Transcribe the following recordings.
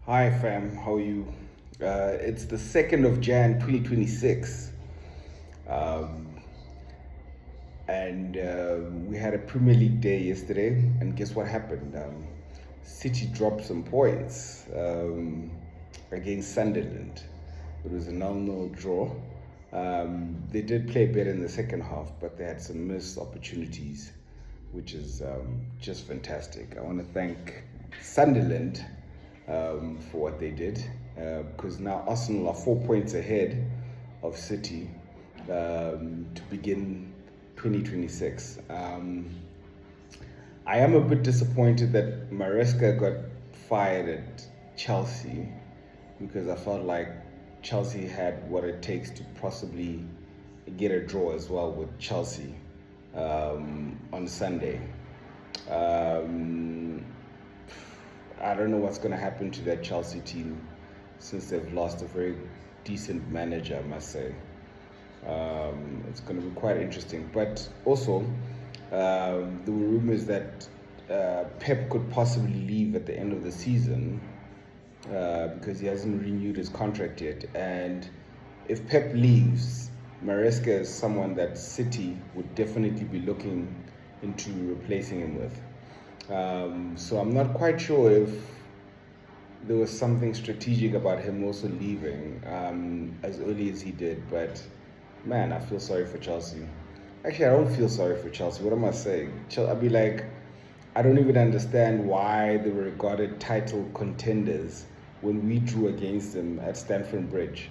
Hi fam, how are you? It's the 2nd of Jan 2026, um, and we had a Premier League day yesterday, and guess what happened? City dropped some points against Sunderland. It was a 0-0 draw. They did play better in the second half, but they had some missed opportunities, which is just fantastic. I want to thank Sunderland for what they did, because now Arsenal are 4 points ahead of City to begin 2026. I am a bit disappointed that Maresca got fired at Chelsea, because I felt like Chelsea had what it takes to possibly get a draw as well with Chelsea on Sunday. I don't know what's going to happen to that Chelsea team since they've lost a very decent manager, I must say. It's going to be quite interesting. But also, there were rumors that Pep could possibly leave at the end of the season because he hasn't renewed his contract yet. And if Pep leaves, Maresca is someone that City would definitely be looking into replacing him with. So I'm not quite sure if there was something strategic about him also leaving as early as he did. But man, I feel sorry for Chelsea. Actually, I don't feel sorry for Chelsea. What am I saying? I'd be like, I don't even understand why they were regarded title contenders when we drew against them at Stamford Bridge.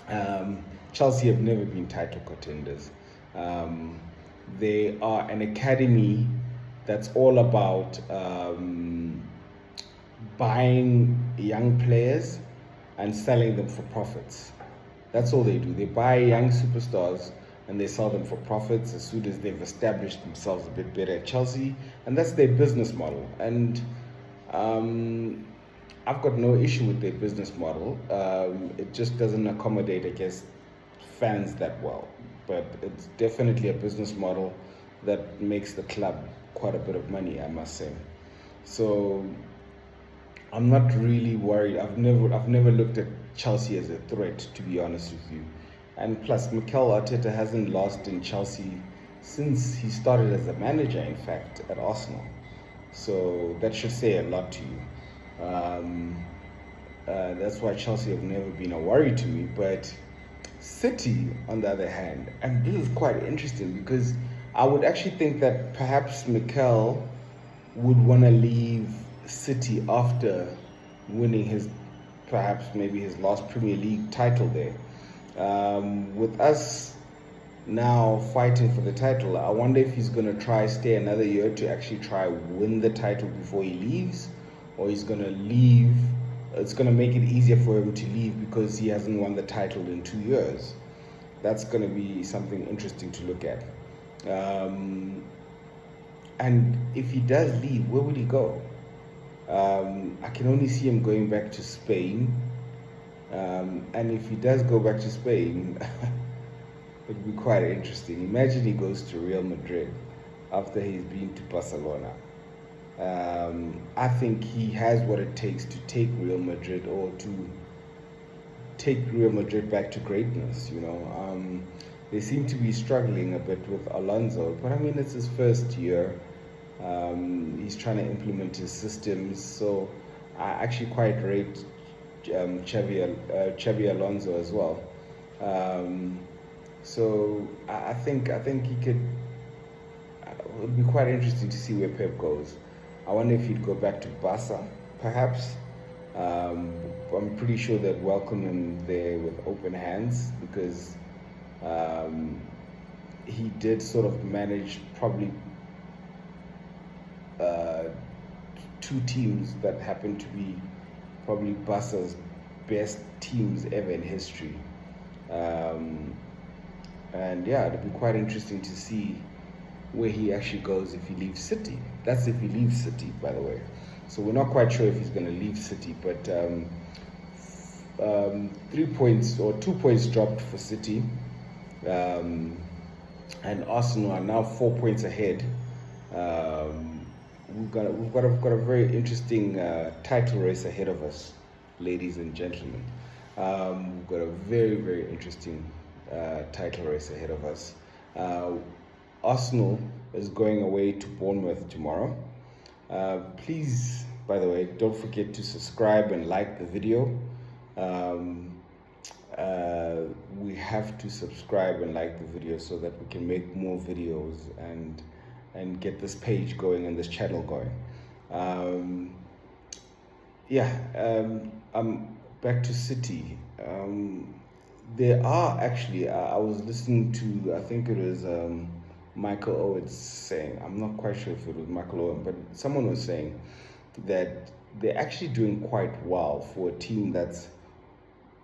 Yeah. Chelsea have never been title contenders. They are an academy that's all about buying young players and selling them for profits. That's all they do. They buy young superstars and they sell them for profits as soon as they've established themselves a bit better at Chelsea, and that's their business model. And I've got no issue with their business model. It just doesn't accommodate, I guess, fans that well. But it's definitely a business model that makes the club quite a bit of money, I must say. So I'm not really worried. I've never looked at Chelsea as a threat, to be honest with you. And plus, Mikel Arteta hasn't lost in Chelsea since he started as a manager, in fact, at Arsenal. So that should say a lot to you. That's why Chelsea have never been a worry to me. But City, on the other hand, and this is quite interesting because I would actually think that perhaps Mikel would want to leave City after winning maybe his last Premier League title there. With us now fighting for the title, I wonder if he's going to try stay another year to actually try win the title before he leaves, or he's going to leave. It's going to make it easier for him to leave because he hasn't won the title in 2 years. That's going to be something interesting to look at. And if he does leave, where would he go? I can only see him going back to Spain. And if he does go back to Spain, it'd be quite interesting. Imagine he goes to Real Madrid after he's been to Barcelona. I think he has what it takes to take Real Madrid, or to take Real Madrid back to greatness. They seem to be struggling a bit with Alonso, but I mean, it's his first year. He's trying to implement his systems, so I actually quite rate Xabi Alonso as well. So I think he could. It would be quite interesting to see where Pep goes. I wonder if he'd go back to Barca, perhaps. I'm pretty sure they'd welcome him there with open hands, because he did sort of manage probably two teams that happen to be probably Barca's best teams ever in history. And yeah, it'd be quite interesting to see where he actually goes if he leaves City. That's if he leaves City, by the way. So we're not quite sure if he's going to leave City, but 3 points or 2 points dropped for City. And Arsenal are now 4 points ahead. we've got a very interesting title race ahead of us, ladies and gentlemen. We've got a very interesting title race ahead of us. Uh, Arsenal is going away to Bournemouth tomorrow. Please, by the way, don't forget to subscribe and like the video. Um, we have to subscribe and like the video so that we can make more videos and get this page going and this channel going. Um, I'm back to City. There are actually, I was listening to, I think it was Michael Owen saying, I'm not quite sure if it was Michael Owen, but someone was saying that they're actually doing quite well for a team that's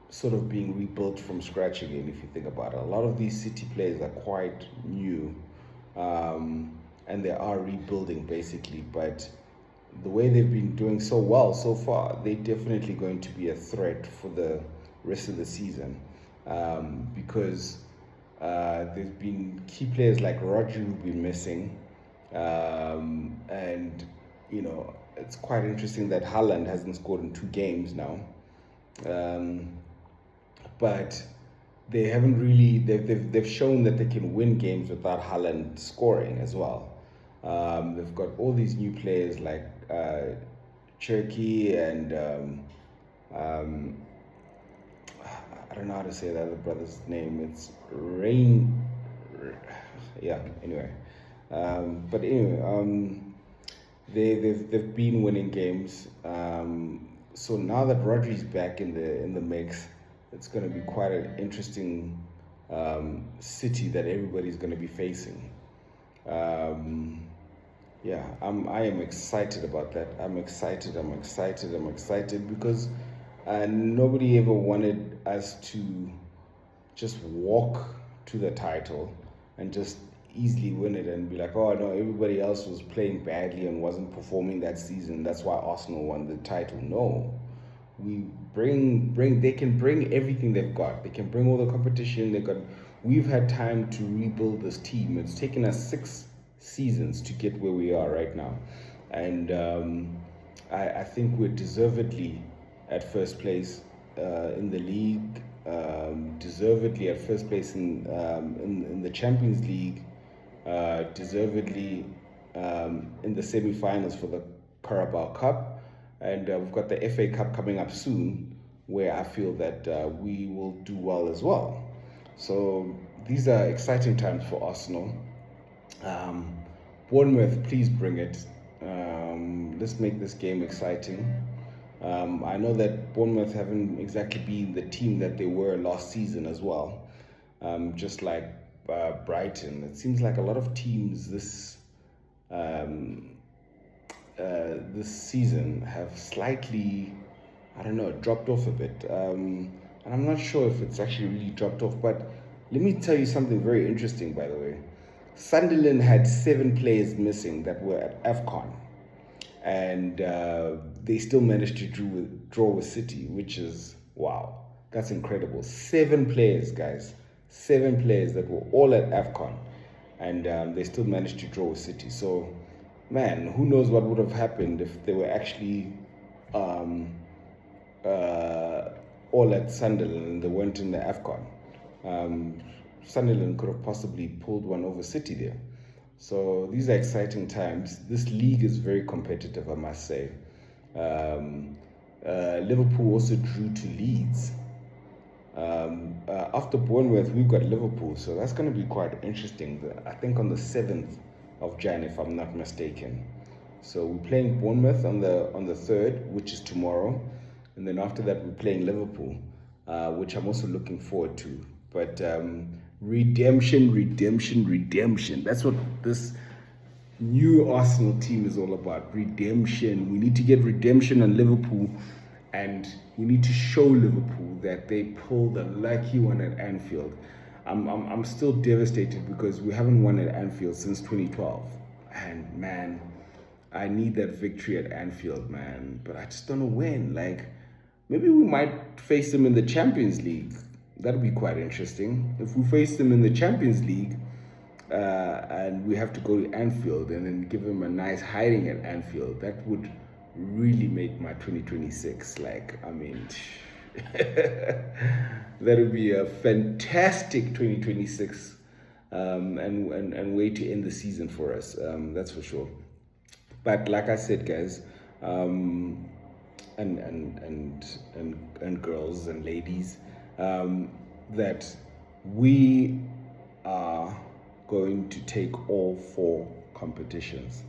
sort of being rebuilt from scratch again, if you think about it. A lot of these City players are quite new, and they are rebuilding basically, but the way they've been doing so well so far, they're definitely going to be a threat for the rest of the season, because there's been key players like Rodri who've been missing, and it's quite interesting that Haaland hasn't scored in 2 games now, but they haven't really they've shown that they can win games without Haaland scoring as well. They've got all these new players like Cherky and I don't know how to say the other brother's name. It's Rain. Yeah. Anyway, but anyway, they've been winning games. So now that Rodri's back in the mix, it's going to be quite an interesting City that everybody's going to be facing. I am excited about that. I'm excited because nobody ever wanted us to just walk to the title and just easily win it and be like, oh no, everybody else was playing badly and wasn't performing that season, that's why Arsenal won the title. No, they can bring everything they've got. They can bring all the competition they've got. We've had time to rebuild this team. It's taken us 6 seasons to get where we are right now, and I think we're deservedly at first place in the league, deservedly at first place in the Champions League, deservedly in the semi-finals for the Carabao Cup, and we've got the FA Cup coming up soon, where I feel that we will do well as well. So these are exciting times for Arsenal. Bournemouth, please bring it. Let's make this game exciting. I know that Bournemouth haven't exactly been the team that they were last season as well. Just like Brighton, it seems like a lot of teams this season have slightly, I don't know, dropped off a bit. And I'm not sure if it's actually really dropped off, but let me tell you something very interesting, by the way. Sunderland had 7 players missing that were at AFCON, and they still managed to draw with City, which is, wow, that's incredible. 7 players, guys. 7 players that were all at AFCON, and they still managed to draw with City. So, man, who knows what would have happened if they were actually all at Sunderland and they weren't in the AFCON. Sunderland could have possibly pulled one over City there. So these are exciting times. This league is very competitive, I must say. Liverpool also drew to Leeds. After Bournemouth, we've got Liverpool, so that's going to be quite interesting. I think on the 7th of Jan, if I'm not mistaken. So we're playing Bournemouth on the 3rd, which is tomorrow, and then after that we're playing Liverpool, which I'm also looking forward to. But redemption. That's what this new Arsenal team is all about. Redemption. We need to get redemption on Liverpool, and we need to show Liverpool that they pulled a lucky one at Anfield. I'm still devastated because we haven't won at Anfield since 2012, and man, I need that victory at Anfield, man. But I just don't know when. Like, maybe we might face them in the Champions League. That'd be quite interesting. If we face them in the Champions League, and we have to go to Anfield and then give him a nice hiding at Anfield. That would really make my 2026. Like, I mean, that would be a fantastic 2026, and way to end the season for us. That's for sure. But like I said, guys, and girls and ladies, that we are going to take all four competitions: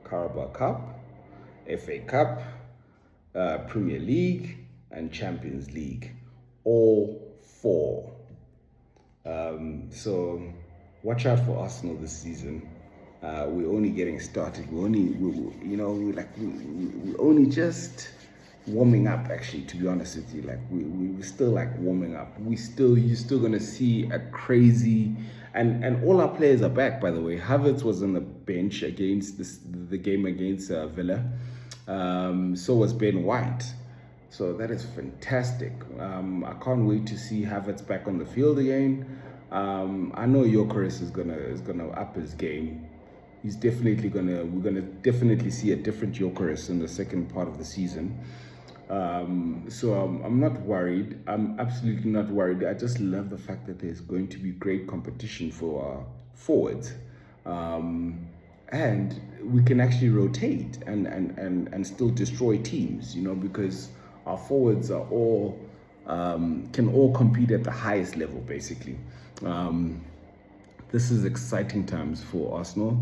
Carabao Cup, FA Cup, Premier League, and Champions League. All four. So watch out for Arsenal this season. We're only getting started. We're only just warming up. Actually, to be honest with you, like we're still like warming up. You're still gonna see a crazy, and all our players are back. By the way, Havertz was on the bench against the game against Villa. So was Ben White. So that is fantastic. I can't wait to see Havertz back on the field again. I know Gyökeres is gonna up his game. We're gonna definitely see a different Gyökeres in the second part of the season. So I'm not worried. I'm absolutely not worried. I just love the fact that there's going to be great competition for our forwards. And we can actually rotate and still destroy teams, because our forwards are all can all compete at the highest level, basically. This is exciting times for Arsenal.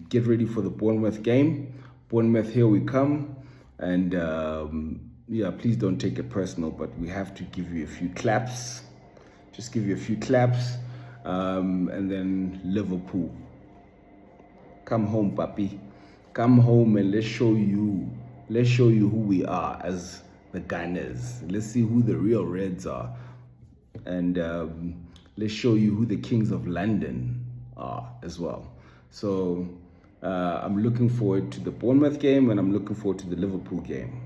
Get ready for the Bournemouth game. Bournemouth, here we come. And please don't take it personal, but we have to give you a few claps. Just give you a few claps. And then Liverpool. Come home, papi. Come home and let's show you who we are as the Gunners. Let's see who the real Reds are. And let's show you who the Kings of London are as well. So I'm looking forward to the Bournemouth game, and I'm looking forward to the Liverpool game.